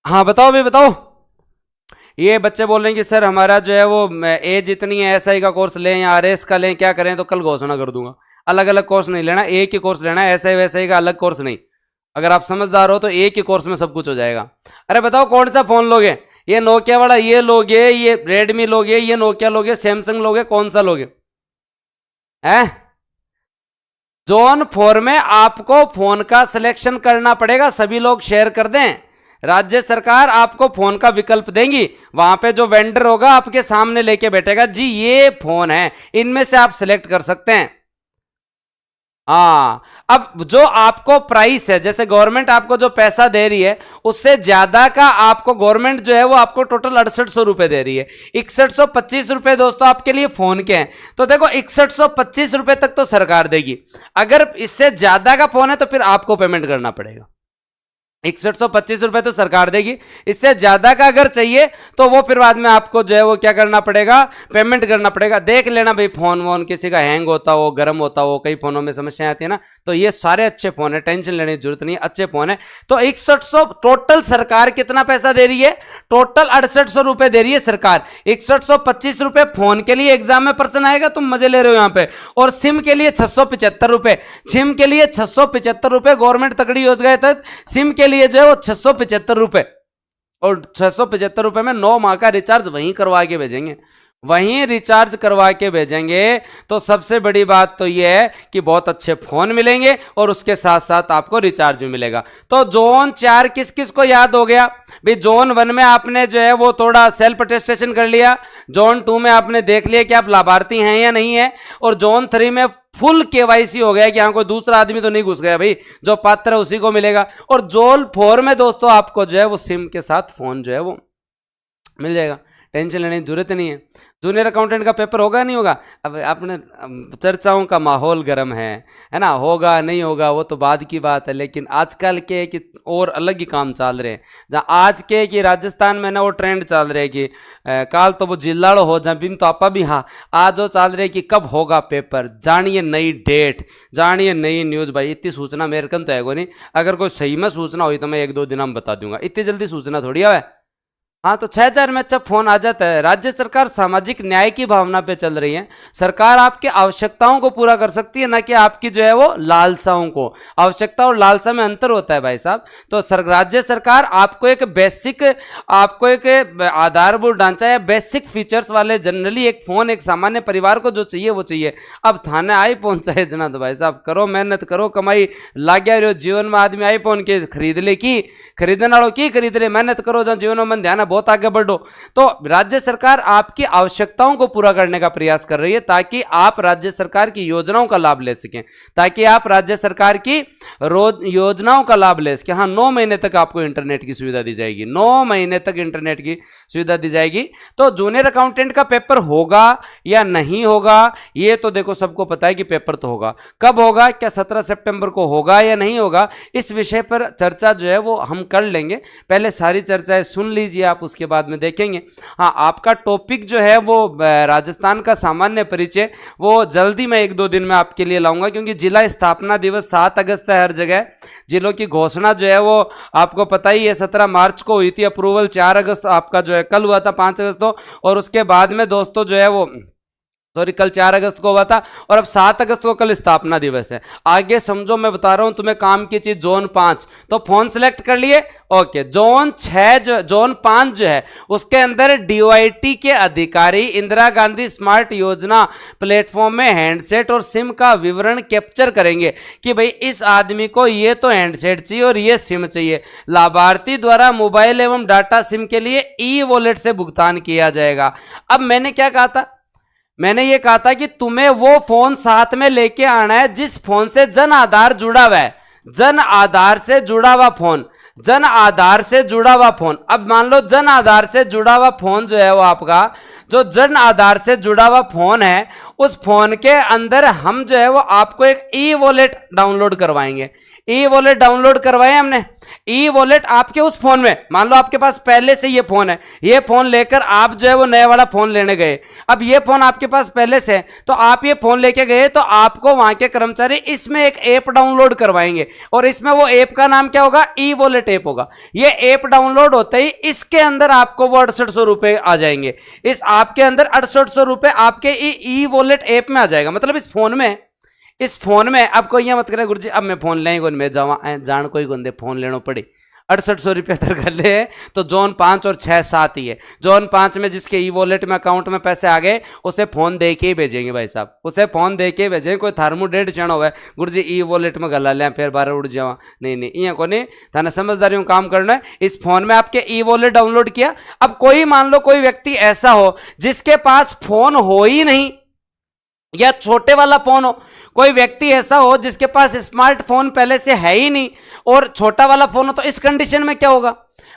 हाँ बताओ भी बताओ। ये बच्चे बोल रहे हैं कि सर हमारा जो है वो एज इतनी है, एसआई का कोर्स लें या आरएस का लें, क्या करें। तो कल घोषणा कर दूंगा, अलग अलग कोर्स नहीं लेना, एक ही कोर्स लेना है, एसआई वैसे का अलग कोर्स नहीं। अगर आप समझदार हो तो एक ही कोर्स में सब कुछ हो जाएगा। अरे बताओ कौन सा फोन लोगे, ये नोकिया वाला ये लोगे, ये रेडमी लोगे, ये नोकिया लोगे, सैमसंग लोगे, कौन सा लोगे हैं। जोन 4 में आपको फोन का सिलेक्शन करना पड़ेगा। सभी लोग शेयर कर दें, राज्य सरकार आपको फोन का विकल्प देंगी। वहां पे जो वेंडर होगा आपके सामने लेके बैठेगा, जी ये फोन है, इनमें से आप सिलेक्ट कर सकते हैं। हाँ, अब जो आपको प्राइस है, जैसे गवर्नमेंट आपको जो पैसा दे रही है उससे ज्यादा का आपको गवर्नमेंट जो है वो आपको टोटल 6800 रुपए दे रही है। 6125 रुपए दोस्तों आपके लिए फोन के हैं। तो देखो 6125 रुपए तक तो सरकार देगी, अगर इससे ज्यादा का फोन है तो फिर आपको पेमेंट करना पड़ेगा। 6125 रुपए तो सरकार देगी, इससे ज्यादा का अगर चाहिए तो वो फिर बाद में आपको जो है वो क्या करना पड़ेगा, पेमेंट करना पड़ेगा। देख लेना भाई, फोन वोन किसी का हैंग होता हो, गर्म होता हो, कई फोनों में समस्याएं आती है ना, तो ये सारे अच्छे फोन है, टेंशन लेने की जरूरत नहीं, अच्छे फोन है। तो 6100 टोटल सरकार कितना पैसा दे रही है, टोटल 6800 रुपए दे रही है सरकार। 6125 रुपए फोन के लिए एग्जाम में पर्सन आएगा, तुम मजे ले रहे हो यहां पे, और सिम के लिए 675 रुपए, सिम के लिए 675 रुपए गवर्नमेंट तगड़ी योजना के तहत सिम के लिए जो है वो 675 रुपए, और 675 रुपए में 9 माह का रिचार्ज वहीं करवा के भेजेंगे, वहीं रिचार्ज करवा के भेजेंगे। तो सबसे बड़ी बात तो यह है कि बहुत अच्छे फोन मिलेंगे और उसके साथ साथ आपको रिचार्ज भी मिलेगा। तो जोन 4 किस किस को याद हो गया भाई। जोन 1 में आपने जो है वो थोड़ा सेल्फ अटेस्टेशन कर लिया, जोन 2 में आपने देख लिया कि आप लाभार्थी हैं या नहीं है, और जोन 3 में फुल केवाईसी हो गया कि हाँ कोई दूसरा आदमी तो नहीं घुस गया भाई, जो पात्र है उसी को मिलेगा। और जोन 4 में दोस्तों आपको जो है वो सिम के साथ फोन जो है वो मिल जाएगा, टेंशन लेने की जरूरत नहीं है। जूनियर अकाउंटेंट का पेपर होगा नहीं होगा, अब आपने चर्चाओं का माहौल गर्म है ना, होगा नहीं होगा वो तो बाद की बात है, लेकिन आजकल के कि और अलग ही काम चल रहे हैं। जहाँ आज के कि राजस्थान में ना वो ट्रेंड चल रहे कि काल तो वो जिल्लाड़ो हो जा बिन तो आपा भी, हाँ आज वो चल रहे कि कब होगा पेपर, जानिए नई डेट, जानिए नई न्यूज़। भाई इतनी सूचना मेरे कन तो है को नहीं, अगर कोई सही में सूचना हुई तो मैं 1-2 दिन में बता दूंगा, इतनी जल्दी सूचना थोड़ी है। हाँ, तो 6000 में अच्छा फोन आ जाता है। राज्य सरकार सामाजिक न्याय की भावना पे चल रही है, सरकार आपकी आवश्यकताओं को पूरा कर सकती है, ना कि आपकी जो है वो लालसाओं को। आवश्यकता और लालसा में अंतर होता है भाई साहब। तो राज्य सरकार आपको एक बेसिक, आपको एक आधारभूत ढांचा या बेसिक फीचर्स वाले जनरली एक फोन एक सामान्य परिवार को जो चाहिए वो चाहिए। अब थाने आईफोन चाहिए जना, तो भाई साहब करो मेहनत करो, कमाई लाग्या रहो जीवन में, आदमी आईफोन के खरीद ले की खरीदने वालों की खरीद ले, मेहनत करो जहाँ जीवन में मन ध्यान बहुत आगे बढ़ो। तो राज्य सरकार आपकी आवश्यकताओं को पूरा करने का प्रयास कर रही है ताकि आप राज्य सरकार की योजनाओं का लाभ ले सकें, ताकि आप राज्य सरकार की योजनाओं का लाभ ले सकें। हाँ, 9 महीने तक आपको इंटरनेट की सुविधा दी जाएगी, 9 महीने तक इंटरनेट की सुविधा दी जाएगी। तो जूनियर अकाउंटेंट का पेपर होगा या नहीं होगा ये तो देखो सबको पता है कि पेपर तो होगा। कब होगा, क्या 17 सितंबर को होगा या नहीं होगा, इस विषय पर चर्चा जो है वो हम कर लेंगे। पहले सारी चर्चाएं सुन लीजिए आप आप उसके बाद में देखेंगे। हाँ, आपका टॉपिक जो है वो राजस्थान का सामान्य परिचय, वो जल्दी मैं 1-2 दिन में आपके लिए लाऊंगा, क्योंकि जिला स्थापना दिवस 7 अगस्त है हर जगह। जिलों की घोषणा जो है वो आपको पता ही है 17 मार्च को हुई थी, अप्रूवल 4 अगस्त आपका जो है कल हुआ था 5 अगस्त को, और उसके बाद में दोस्तों जो है वो सॉरी कल 4 अगस्त को हुआ था, और अब 7 अगस्त को कल स्थापना दिवस है। आगे समझो, मैं बता रहा हूं तुम्हें काम की चीज। जोन 5 तो फोन सेलेक्ट कर लिए, ओके। जोन 6 जो जोन 5 जो है उसके अंदर डीओआईटी के अधिकारी इंदिरा गांधी स्मार्ट योजना प्लेटफॉर्म में हैंडसेट और सिम का विवरण कैप्चर करेंगे कि भाई इस आदमी को ये तो हैंडसेट चाहिए और ये सिम चाहिए। लाभार्थी द्वारा मोबाइल एवं डाटा सिम के लिए ई वॉलेट से भुगतान किया जाएगा। अब मैंने क्या कहा था, मैंने ये कहा था कि तुम्हें वो फोन साथ में लेके आना है जिस फोन से जन आधार जुड़ा हुआ है, जन आधार से जुड़ा हुआ फोन, जन आधार से जुड़ा हुआ फोन। अब मान लो जन आधार से जुड़ा हुआ फोन जो है वो आपका, जो जन आधार से जुड़ा हुआ फोन है, उस फोन के अंदर हम जो है वो आपको एक ई वॉलेट डाउनलोड करवाएंगे। ई वॉलेट डाउनलोड करवाए हमने। ई वॉलेट आपके उस फोन में, मान लो आपके पास पहले से ये फोन है, ये फोन लेकर आप जो है वो नया वाला फोन लेने गए। अब ये फोन आपके पास पहले से है, तो आप ये फोन लेके गए तो आपको वहां के कर्मचारी इसमें एक ऐप डाउनलोड करवाएंगे, और इसमें वो ऐप का नाम क्या होगा, ई वॉलेट ऐप होगा। ये ऐप डाउनलोड होते ही इसके अंदर आपको वो 6800 रुपए आ जाएंगे। इस आपके अंदर 6800 रुपए आपके ई वॉलेट ऐप में आ जाएगा। मतलब इस फोन में अब कोई ये मत करे गुरुजी अब मैं फोन ले मैं जावा जान कोई गुंदे फोन लेना पड़ी 6800 रुपये अगर कर ले, तो जोन 5 और 6 7 ही है। जोन 5 में जिसके ई वॉलेट में अकाउंट में पैसे आ गए उसे फोन दे के ही भेजेंगे भाई साहब, उसे फोन दे के भेजेंगे। कोई थार्मो डेढ़ चढ़ हुआ है गुरुजी ई वॉलेट में गला लें फिर बारह उड़ जावा, नहीं ये को नहीं थाना समझदारी काम करना है। इस फोन में आपके ई वॉलेट डाउनलोड किया। अब कोई मान लो कोई व्यक्ति ऐसा हो जिसके पास फोन हो ही नहीं, या छोटे वाला फोन हो, कोई व्यक्ति ऐसा हो जिसके पास स्मार्टफोन पहले से है ही नहीं और छोटा वाला फोन हो, तो इस कंडीशन में क्या होगा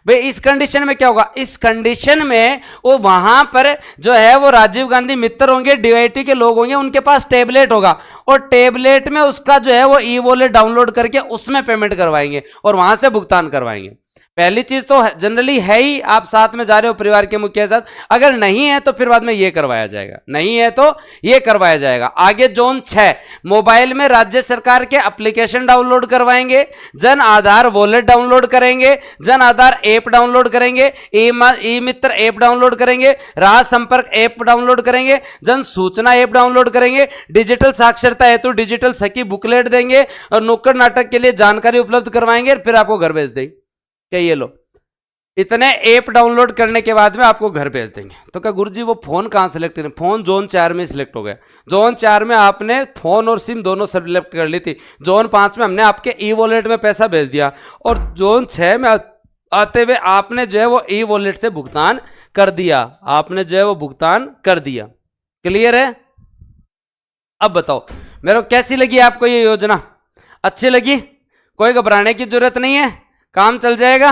भाई, इस कंडीशन में क्या होगा, इस कंडीशन में वो वहां पर जो है वो राजीव गांधी मित्र होंगे, डीआईटी के लोग होंगे, उनके पास टैबलेट होगा, और टैबलेट में उसका जो है वो ई वॉलेट डाउनलोड करके उसमें पेमेंट करवाएंगे और वहां से भुगतान करवाएंगे। पहली चीज तो जनरली है ही, आप साथ में जा रहे हो परिवार के मुखिया साथ, अगर नहीं है तो फिर बाद में ये करवाया जाएगा, नहीं है तो ये करवाया जाएगा। आगे जोन 6 मोबाइल में राज्य सरकार के एप्लीकेशन डाउनलोड करवाएंगे, जन आधार वॉलेट डाउनलोड करेंगे, जन आधार ऐप डाउनलोड करेंगे, ई मित्र ऐप डाउनलोड करेंगे, राज संपर्क ऐप डाउनलोड करेंगे, जन सूचना ऐप डाउनलोड करेंगे, डिजिटल साक्षरता हेतु डिजिटल सखी बुकलेट देंगे और नुक्कड़ नाटक के लिए जानकारी उपलब्ध करवाएंगे, फिर आपको घर भेज देंगे। ये लो इतने ऐप डाउनलोड करने के बाद में आपको घर भेज देंगे। तो क्या गुरुजी वो फोन कहां सिलेक्ट करें, फोन जोन 4 में सिलेक्ट हो गया। जोन 4 में आपने फोन और सिम दोनों सिलेक्ट कर ली थी, जोन 5 में हमने आपके ई वॉलेट में पैसा भेज दिया, और जोन 6 में आते हुए आपने जो है वो ई वॉलेट से भुगतान कर दिया, आपने जो है वो भुगतान कर दिया। क्लियर है? अब बताओ मेरे को कैसी लगी आपको ये योजना, अच्छी लगी? कोई घबराने की जरूरत नहीं है, काम चल जाएगा।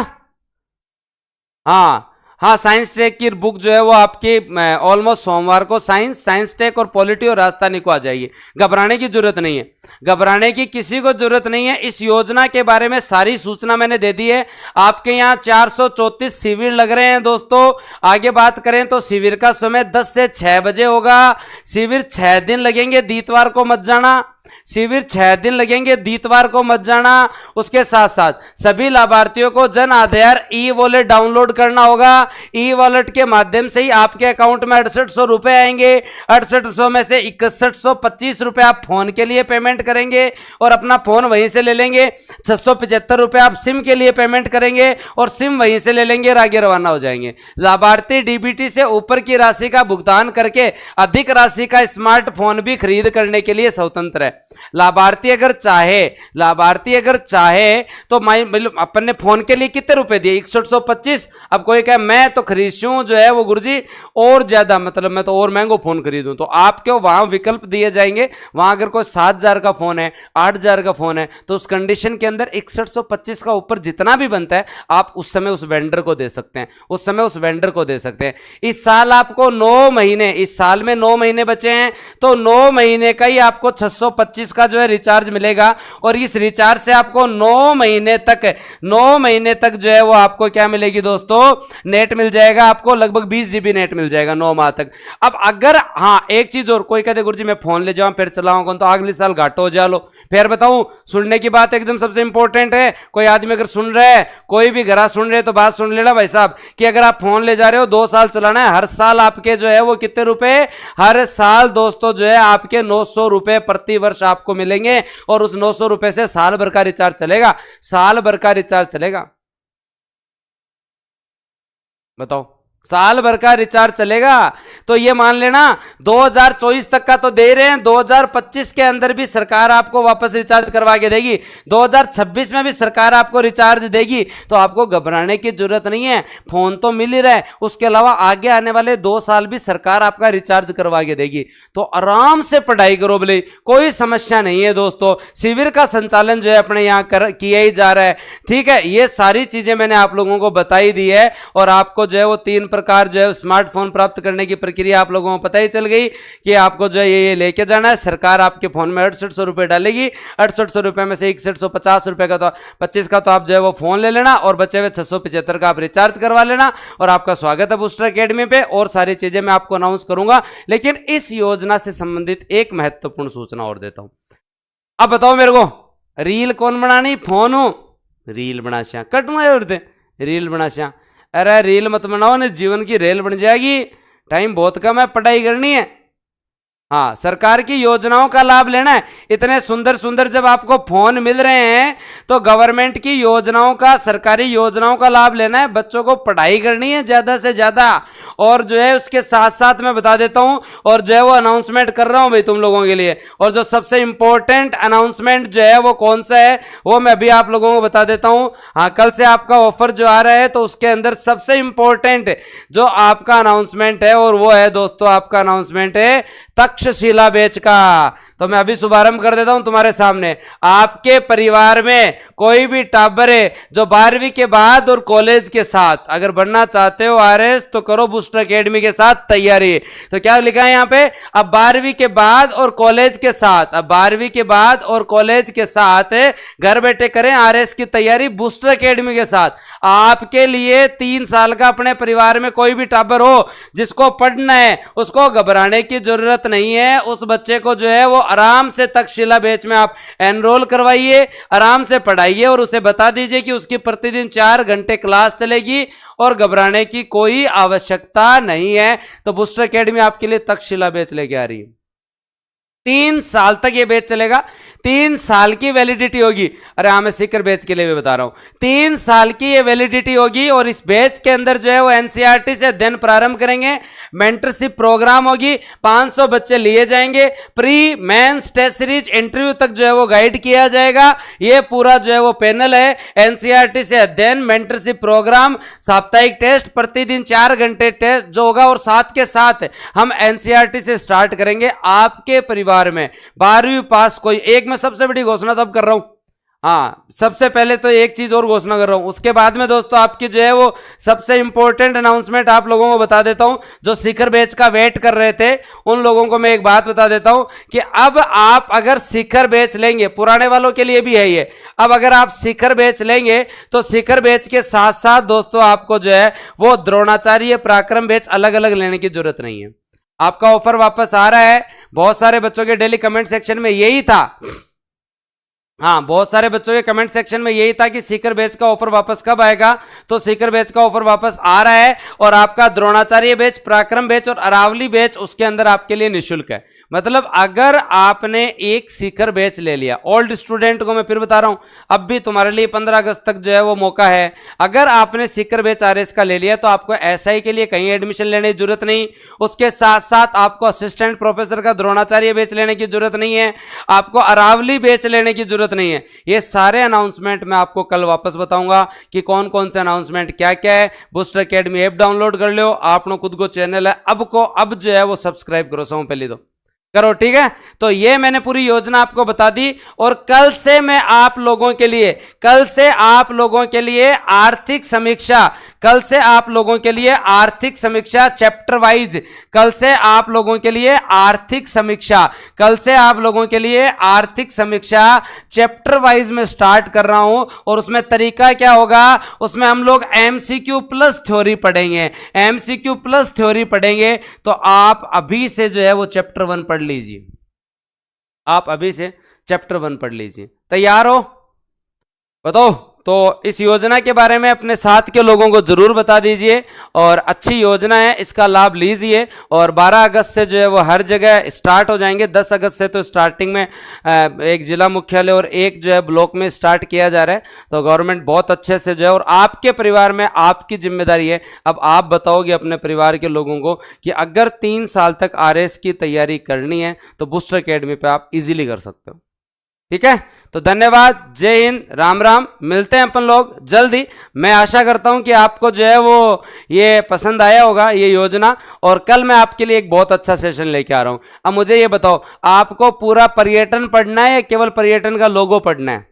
हाँ साइंस टेक की बुक जो है वो आपकी ऑलमोस्ट सोमवार को साइंस टेक और पॉलिटी और राजस्थानी को आ जाएगी। घबराने की जरूरत नहीं है, घबराने की किसी को जरूरत नहीं है। इस योजना के बारे में सारी सूचना मैंने दे दी है। आपके यहाँ 434 शिविर लग रहे हैं दोस्तों। आगे बात करें तो शिविर का समय 10 से 6 बजे होगा। शिविर 6 दिन लगेंगे, दीतवार को मत जाना। शिविर 6 दिन लगेंगे, दीतवार को मत जाना। उसके साथ साथ सभी लाभार्थियों को Jan Aadhaar e wallet download करना होगा। ई वॉलेट के माध्यम से ही आपके अकाउंट में 6800 रुपए आएंगे। 6800 में से 6125 रुपए आप फोन के लिए पेमेंट करेंगे और अपना फोन वहीं से ले लेंगे। 675 रुपए आप सिम के लिए पेमेंट करेंगे और सिम वहीं से ले लेंगे और आगे रवाना हो जाएंगे। लाभार्थी डीबीटी से ऊपर की राशि का भुगतान करके अधिक राशि का स्मार्टफोन भी खरीद करने के लिए स्वतंत्र है। लाभार्थी अगर चाहे तो मतलब अपन ने फोन के लिए कितने रुपए दिए, 6125। अब कोई कहे मैं तो खरीदूं जो है वो गुरुजी और ज्यादा, मतलब मैं तो और महंगो फोन खरीदूं, तो आपको वहां विकल्प दिए जाएंगे। वहां अगर कोई 7000 का फोन है, 8000 का फोन है, तो उस कंडीशन के अंदर 6125 का ऊपर जितना भी बनता है आप उस समय उस वेंडर को दे सकते हैं, उस समय उस वेंडर को दे सकते हैं। इस साल आपको 9 महीने, इस साल में 9 महीने बचे हैं, तो 9 महीने का ही आपको 25 का जो है रिचार्ज मिलेगा और इस रिचार्ज से आपको 9 महीने तक जो है वो आपको क्या मिलेगी दोस्तों, नेट मिल जाएगा। आपको लगभग 20 जीबी नेट मिल जाएगा 9 माह तक। अब अगर हाँ एक चीज और, कोई कहते गुरुजी मैं फोन ले जाऊं फिर चलाऊंगा तो अगले साल घाटो हो जा लो। फिर बताऊं, सुनने की बात एकदम सबसे इंपॉर्टेंट है। कोई आदमी अगर सुन रहा है, कोई भी घरा सुन रहे तो बात सुन लेना भाई साहब कि अगर आप फोन ले जा रहे हो 2 साल चलाना है, हर साल आपके जो है वो कितने रुपए, हर साल दोस्तों जो है आपके 900 रुपए प्रति वर्ष आपको मिलेंगे और उस 900 रुपए से साल भर का रिचार्ज चलेगा, साल भर का रिचार्ज चलेगा। बताओ, साल भर का रिचार्ज चलेगा। तो ये मान लेना 2024 तक का तो दे रहे हैं, 2025 के अंदर भी सरकार आपको वापस रिचार्ज करवा के देगी, 2026 में भी सरकार आपको रिचार्ज देगी। तो आपको घबराने की जरूरत नहीं है, फोन तो मिल ही रहा है, उसके अलावा आगे आने वाले 2 साल भी सरकार आपका रिचार्ज करवा के देगी। तो आराम से पढ़ाई करो बोले, कोई समस्या नहीं है दोस्तों। शिविर का संचालन जो है अपने यहाँ किया ही जा रहा है, ठीक है। ये सारी चीजें मैंने आप लोगों को बताई दी है और आपको जो है वो 3 प्रकार जो है स्मार्टफोन प्राप्त करने की प्रक्रिया आप लोगों को पता ही चल गई कि आपको जो है ये लेके जाना है। सरकार आपके फोन में 6800 रुपए डालेगी, 6800 रुपए में से 6150 रुपए का तो 25 का तो आप जो है वो फोन ले लेना और बचे हुए 675 का आप रिचार्ज करवा लेना और आपका स्वागत है बूस्टर एकेडमी पे। और सारी चीजें मैं आपको अनाउंस करूंगा, लेकिन इस योजना से संबंधित एक महत्वपूर्ण सूचना और देता हूं। अब बताओ मेरे को, रील कौन बनानी? फोन हो रील बना श्या कटुआ रील बना श्या। अरे रील मत बनाओ, नहीं जीवन की रेल बन जाएगी। टाइम बहुत कम है, पढ़ाई करनी है। हाँ, सरकार की योजनाओं का लाभ लेना है। इतने सुंदर सुंदर जब आपको फोन मिल रहे हैं तो गवर्नमेंट की योजनाओं का, सरकारी योजनाओं का लाभ लेना है। बच्चों को पढ़ाई करनी है ज्यादा से ज्यादा। और जो है उसके साथ साथ मैं बता देता हूं और जो है वो अनाउंसमेंट कर रहा हूं भाई तुम लोगों के लिए। और जो सबसे इंपॉर्टेंट अनाउंसमेंट जो है वो कौन सा है वो मैं अभी आप लोगों को बता देता हूं। हाँ, कल से आपका ऑफर जो आ रहा है तो उसके अंदर सबसे इंपॉर्टेंट जो आपका अनाउंसमेंट है और वो है दोस्तों, आपका अनाउंसमेंट है तक्षशिला बैच का। तो मैं अभी शुभारंभ कर देता हूं तुम्हारे सामने। आपके परिवार में कोई भी टाबर है जो 12वीं के बाद और कॉलेज के साथ अगर बनना चाहते हो आरएस, तो करो बूस्टर एकेडमी के साथ तैयारी। तो क्या लिखा है यहां पे? अब 12वीं के बाद और कॉलेज के साथ, अब 12वीं के बाद और कॉलेज के साथ घर बैठे करें आरएस की तैयारी बूस्टर एकेडमी के साथ। आपके लिए 3 साल का अपने परिवार में कोई भी टाबर हो जिसको पढ़ना है, उसको घबराने की जरूरत नहीं है। उस बच्चे को जो है वो आराम से तक्षशिला बैच में आप एनरोल करवाइए, आराम से पढ़ाइए और उसे बता दीजिए कि उसकी प्रतिदिन 4 घंटे क्लास चलेगी और घबराने की कोई आवश्यकता नहीं है। तो बूस्टर एकेडमी आपके लिए तक्षशिला बैच लेके आ रही है। 3 साल तक ये बैच चलेगा, 3 साल की वैलिडिटी होगी। अरे हाँ, मैं सीकर बैच के लिए भी बता रहा हूं, 3 साल की ये वैलिडिटी होगी। और इस बैच के अंदर जो है वो एनसीईआरटी से अध्ययन प्रारंभ करेंगे, मेंटरशिप प्रोग्राम होगी, 500 बच्चे लिए जाएंगे, pre mains test series interview तक जो है वो गाइड किया जाएगा। ये पूरा जो है वो पैनल है, एनसीईआरटी से अध्ययन, मेंटरशिप प्रोग्राम, साप्ताहिक टेस्ट, प्रतिदिन 4 घंटे टेस्ट जो होगा। और साथ के साथ हम एनसीईआरटी से स्टार्ट करेंगे आपके परिवार में 12वीं पास कोई एक। मैं सबसे बड़ी घोषणा तब कर रहा हूं, हाँ सबसे पहले तो एक चीज और घोषणा कर रहा हूं, उसके बाद में दोस्तों आपकी जो है वो सबसे इंपॉर्टेंट अनाउंसमेंट आप लोगों को बता देता हूं। जो शिखर बैच का वेट कर रहे थे उन लोगों को मैं एक बात बता देता हूं कि अब आप अगर शिखर बैच लेंगे, पुराने वालों के लिए भी है ये, अब अगर आप शिखर बैच लेंगे तो शिखर बैच के साथ साथ दोस्तों आपको जो है वो द्रोणाचार्य पराक्रम बैच अलग अलग लेने की जरूरत नहीं है। आपका ऑफर वापस आ रहा है। बहुत सारे बच्चों के डेली कमेंट सेक्शन में यही था, हाँ बहुत सारे बच्चों के कमेंट सेक्शन में यही था कि सीकर बैच का ऑफर वापस कब आएगा। तो सीकर बैच का ऑफर वापस आ रहा है और आपका द्रोणाचार्य बैच, पराक्रम बैच और अरावली बैच उसके अंदर आपके लिए निःशुल्क है। मतलब अगर आपने एक सीकर बैच ले लिया, ओल्ड स्टूडेंट को मैं फिर बता रहा हूं, अब भी तुम्हारे लिए 15 अगस्त तक जो है वो मौका है। अगर आपने सीकर बैच आरएस का ले लिया तो आपको एसआई के लिए कहीं एडमिशन लेने की जरूरत नहीं। उसके साथ साथ आपको असिस्टेंट प्रोफेसर का द्रोणाचार्य बैच लेने की जरूरत नहीं है, आपको अरावली बैच लेने की जरूरत नहीं है। ये सारे अनाउंसमेंट मैं आपको कल वापस बताऊंगा कि कौन कौन से अनाउंसमेंट क्या क्या है। बूस्टर एकेडमी ऐप डाउनलोड कर लो, आपनो खुद को चैनल है अब जो है वो सब्सक्राइब करो। पहले तो करो, ठीक है। तो ये मैंने पूरी योजना आपको बता दी, और कल से मैं आप लोगों के लिए, कल से आप लोगों के लिए आर्थिक समीक्षा, कल से आप लोगों के लिए आर्थिक समीक्षा चैप्टर वाइज, कल से आप लोगों के लिए आर्थिक समीक्षा, कल से आप लोगों के लिए आर्थिक समीक्षा चैप्टर वाइज में स्टार्ट कर रहा हूं। और उसमें तरीका क्या होगा, उसमें हम लोग एमसीक्यू प्लस थ्योरी पढ़ेंगे, एमसीक्यू प्लस थ्योरी पढ़ेंगे। तो आप अभी से जो है वो चैप्टर 1 पढ़ लीजिए, आप अभी से चैप्टर 1 पढ़ लीजिए। तैयार हो? बताओ। तो इस योजना के बारे में अपने साथ के लोगों को जरूर बता दीजिए, और अच्छी योजना है, इसका लाभ लीजिए। और 12 अगस्त से जो है वो हर जगह स्टार्ट हो जाएंगे। 10 अगस्त से तो स्टार्टिंग में एक जिला मुख्यालय और एक जो है ब्लॉक में स्टार्ट किया जा रहा है। तो गवर्नमेंट बहुत अच्छे से जो है, और आपके परिवार में आपकी जिम्मेदारी है, अब आप बताओगे अपने परिवार के लोगों को कि अगर 3 साल तक आरएस की तैयारी करनी है तो बूस्टर एकेडमी पे आप इजीली कर सकते हो, ठीक है। तो धन्यवाद, जय हिंद, राम राम। मिलते हैं अपन लोग जल्दी। मैं आशा करता हूं कि आपको जो है वो ये पसंद आया होगा ये योजना, और कल मैं आपके लिए एक बहुत अच्छा सेशन लेके आ रहा हूं। अब मुझे ये बताओ, आपको पूरा पर्यटन पढ़ना है या केवल पर्यटन का लोगो पढ़ना है?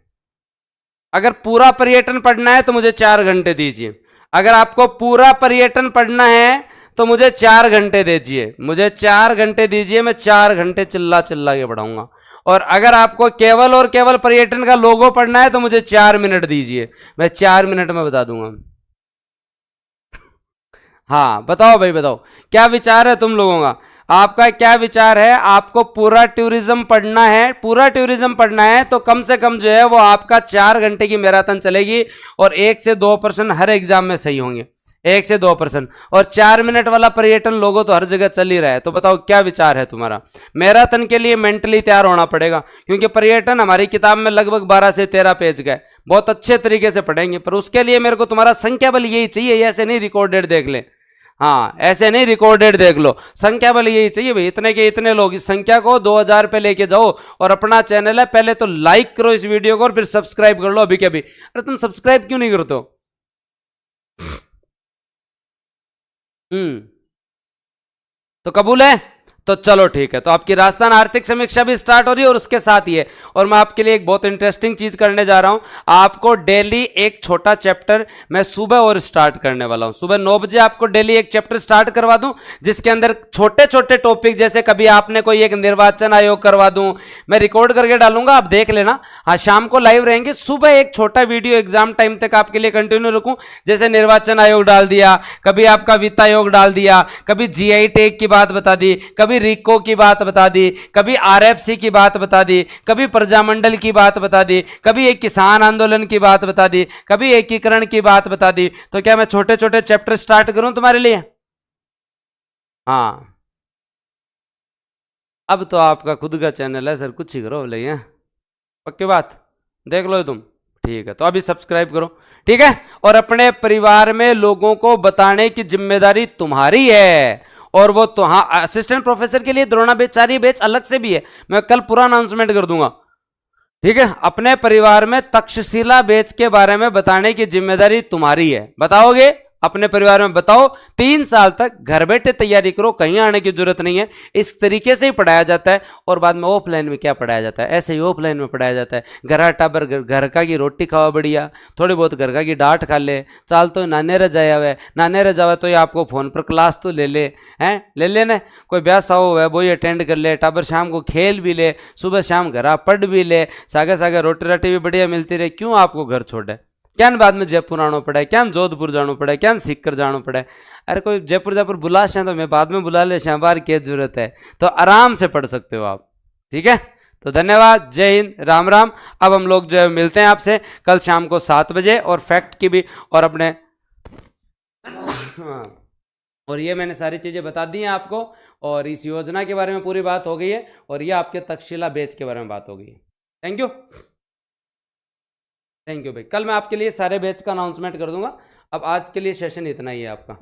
अगर पूरा पर्यटन पढ़ना है तो मुझे 4 घंटे दीजिए। अगर आपको पूरा पर्यटन पढ़ना है तो मुझे 4 घंटे दीजिए, मुझे 4 घंटे दीजिए, मैं 4 घंटे चिल्ला चिल्ला के पढ़ाऊंगा। और अगर आपको केवल और केवल पर्यटन का लोगो पढ़ना है तो मुझे 4 मिनट दीजिए, मैं 4 मिनट में बता दूंगा। हाँ बताओ भाई, बताओ क्या विचार है तुम लोगों का, आपका क्या विचार है? आपको पूरा टूरिज्म पढ़ना है, पूरा टूरिज्म पढ़ना है तो कम से कम जो है वो आपका 4 घंटे की मैराथन चलेगी, और 1 से 2% हर एग्जाम में सही होंगे, 1 से 2%। और 4 मिनट वाला पर्यटन लोगो तो हर जगह चल ही रहा है। तो बताओ क्या विचार है तुम्हारा? मैराथन के लिए मेंटली तैयार होना पड़ेगा, क्योंकि पर्यटन हमारी किताब में लगभग 12 से 13 पेज का है, बहुत अच्छे तरीके से पढ़ेंगे। पर उसके लिए मेरे को तुम्हारा संख्या बल यही चाहिए, ऐसे नहीं रिकॉर्डेड देख ले, हाँ ऐसे नहीं रिकॉर्डेड देख लो, संख्या बल यही चाहिए भाई, इतने के इतने लोग, इस संख्या को 2000 पे लेके जाओ। और अपना चैनल है, पहले तो लाइक करो इस वीडियो को और फिर सब्सक्राइब कर लो अभी के अभी। अरे तुम सब्सक्राइब क्यों नहीं करते हो? तो कबूल है? तो चलो ठीक है। तो आपकी राजस्थान आर्थिक समीक्षा भी स्टार्ट हो रही है, और उसके साथ ही है, और मैं आपके लिए एक बहुत इंटरेस्टिंग चीज करने जा रहा हूं। आपको डेली एक छोटा चैप्टर मैं सुबह और स्टार्ट करने वाला हूं। सुबह 9 बजे आपको डेली एक चैप्टर स्टार्ट करवा दूं, जिसके अंदर छोटे छोटे टॉपिक, जैसे कभी आपने कोई एक निर्वाचन आयोग करवा दूं, मैं रिकॉर्ड करके डालूंगा, आप देख लेना। हाँ शाम को लाइव रहेंगे, सुबह एक छोटा वीडियो एग्जाम टाइम तक आपके लिए कंटिन्यू रखूं, जैसे निर्वाचन आयोग डाल दिया, कभी आपका वित्त आयोग डाल दिया, कभी जीआई टैग की बात बता दी, कभी रिको की बात बता दी, कभी आरएफसी की बात बता दी, कभी प्रजामंडल की बात बता दी, कभी एक किसान आंदोलन की बात बता दी, कभी एकीकरण की बात बता दी। तो क्या मैं छोटे छोटे चैप्टर स्टार्ट करूं तुम्हारे लिए? हाँ अब तो आपका खुद का चैनल है सर, कुछ ही करो भले, पक्की बात, देख लो तुम, ठीक है। तो अभी सब्सक्राइब करो, ठीक है। और अपने परिवार में लोगों को बताने की जिम्मेदारी तुम्हारी है। और वो तो हाँ, असिस्टेंट प्रोफेसर के लिए द्रोणाचार्य बैच अलग से भी है, मैं कल पूरा अनाउंसमेंट कर दूंगा, ठीक है। अपने परिवार में तक्षशिला बैच के बारे में बताने की जिम्मेदारी तुम्हारी है, बताओगे? अपने परिवार में बताओ। 3 साल तक घर बैठे तैयारी करो, कहीं आने की जरूरत नहीं है, इस तरीके से ही पढ़ाया जाता है। और बाद में ऑफलाइन में क्या पढ़ाया जाता है? ऐसे ही ऑफलाइन में पढ़ाया जाता है। घर टाबर घर का की रोटी खाओ बढ़िया, थोड़ी बहुत घर का की डांट खा ले, चाल तो नाने रह जाया हुआ, नाने रह जावे तो ये आपको फोन पर क्लास तो ले ले, हैं ले लेना, कोई ब्याह साहो हुआ है वो ही अटेंड कर ले, टाबर शाम को खेल भी ले, सुबह शाम घर पढ़ भी ले, सागे सागे रोटी राटी भी बढ़िया मिलती रहे, क्यों आपको घर छोड़े? क्या बाद में जयपुर आना पड़ा है, क्या जोधपुर जाना पड़ा है, क्या सीकर जाना पड़ा है? अरे कोई जयपुर जयपुर बुला श्या तो मैं बाद में बुला ले श्या, बार क्या जरूरत है? तो आराम से पढ़ सकते हो आप, ठीक है। तो धन्यवाद, जय हिंद, राम राम। अब हम लोग जो है मिलते हैं आपसे कल शाम को 7 बजे, और फैक्ट की भी, और अपने और ये मैंने सारी चीजें बता दी हैं आपको, और इस योजना के बारे में पूरी बात हो गई है, और ये आपके तक्षशिला बैच के बारे में बात हो गई है। थैंक यू, थैंक यू भाई। कल मैं आपके लिए सारे बैच का अनाउंसमेंट कर दूंगा। अब आज के लिए सेशन इतना ही है आपका।